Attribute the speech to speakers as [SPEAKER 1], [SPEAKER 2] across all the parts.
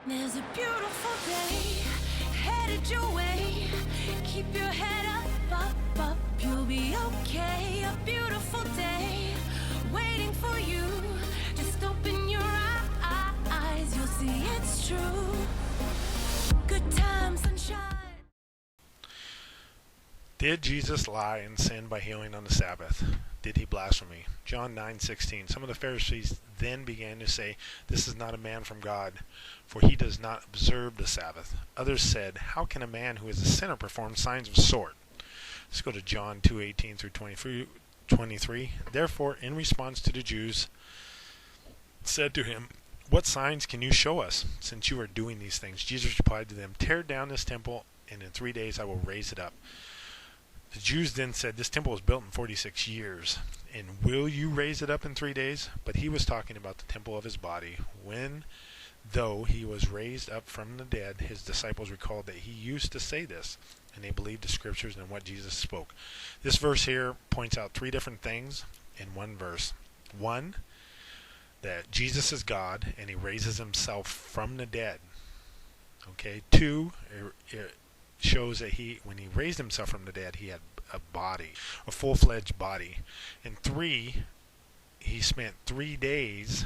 [SPEAKER 1] There's a beautiful day headed your way. Keep your head up, you'll be okay. A beautiful day waiting for you. Just open your eyes, you'll see it's true. Good times, sunshine.
[SPEAKER 2] Did Jesus lie and sin by healing on the Sabbath? Did he blaspheme? John 9:16. Some of the Pharisees then began to say, "This is not a man from God, for he does not observe the Sabbath." Others said, "How can a man who is a sinner perform signs of the sort?" Let's go to John 2:18 through 23. Therefore, in response to the Jews, said to him, "What signs can you show us, since you are doing these things?" Jesus replied to them, "Tear down this temple, and in 3 days I will raise it up." The Jews then said, "This temple was built in 46 years, and will you raise it up in 3 days?" But he was talking about the temple of his body. When, though he was raised up from the dead, his disciples recalled that he used to say this, and they believed the scriptures and what Jesus spoke. This verse here points out three different things in one verse. One, that Jesus is God, and he raises himself from the dead. Okay. Two, it shows that when he raised himself from the dead, he had a body, a full-fledged body. And three, he spent 3 days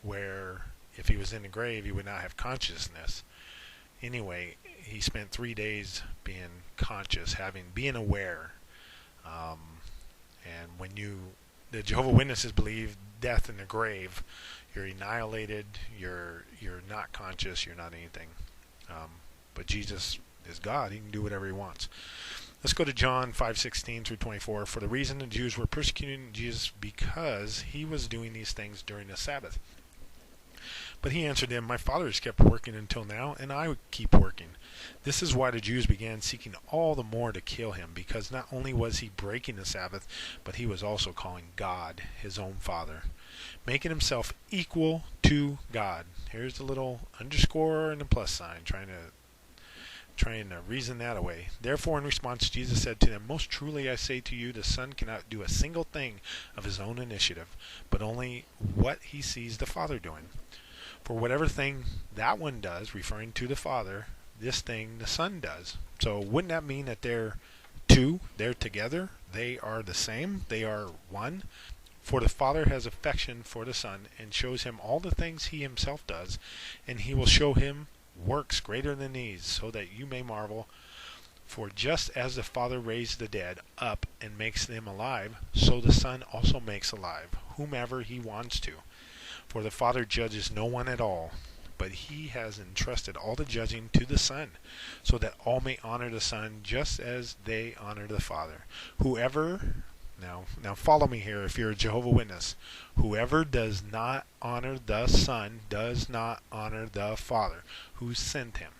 [SPEAKER 2] where if he was in the grave, he would not have consciousness. Anyway, he spent 3 days being conscious, being aware. And when the Jehovah's Witnesses believe death in the grave, you're annihilated, you're not conscious, you're not anything. But Jesus is God. He can do whatever he wants. Let's go to John 5:16 through 24. For the reason the Jews were persecuting Jesus because he was doing these things during the Sabbath. But he answered them, "My Father has kept working until now, and I would keep working." This is why the Jews began seeking all the more to kill him, because not only was he breaking the Sabbath, but he was also calling God his own Father, making himself equal to God. Here's the little underscore and a plus sign, trying to reason that away. Therefore, in response, Jesus said to them, "Most truly I say to you, the Son cannot do a single thing of his own initiative, but only what he sees the Father doing. For whatever thing that one does, referring to the Father, this thing the Son does." So wouldn't that mean that they're two? They're together? They are the same? They are one? For the Father has affection for the Son, and shows him all the things he himself does, and he will show him works greater than these, so that you may marvel. For just as the Father raised the dead up and makes them alive, so the Son also makes alive whomever he wants to. For the Father judges no one at all, but he has entrusted all the judging to the Son, so that all may honor the Son just as they honor the Father. Now follow me here if you're a Jehovah's Witness. Whoever does not honor the Son does not honor the Father who sent him.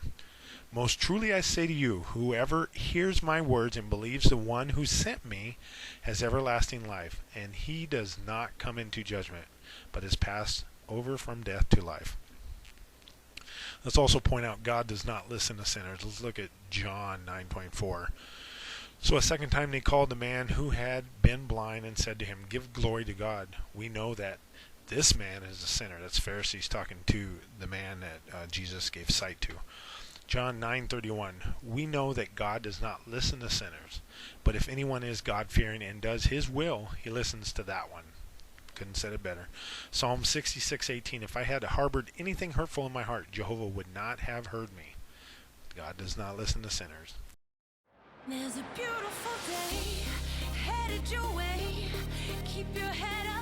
[SPEAKER 2] Most truly I say to you, whoever hears my words and believes the one who sent me has everlasting life, and he does not come into judgment, but is passed over from death to life. Let's also point out God does not listen to sinners. Let's look at John 9:4. So a second time they called the man who had been blind and said to him, "Give glory to God. We know that this man is a sinner." That's Pharisees talking to the man that Jesus gave sight to. John 9:31. We know that God does not listen to sinners, but if anyone is God-fearing and does his will, he listens to that one. Couldn't said it better. Psalm 66:18. If I had harbored anything hurtful in my heart, Jehovah would not have heard me. God does not listen to sinners.
[SPEAKER 1] There's a beautiful day headed your way. Keep your head up.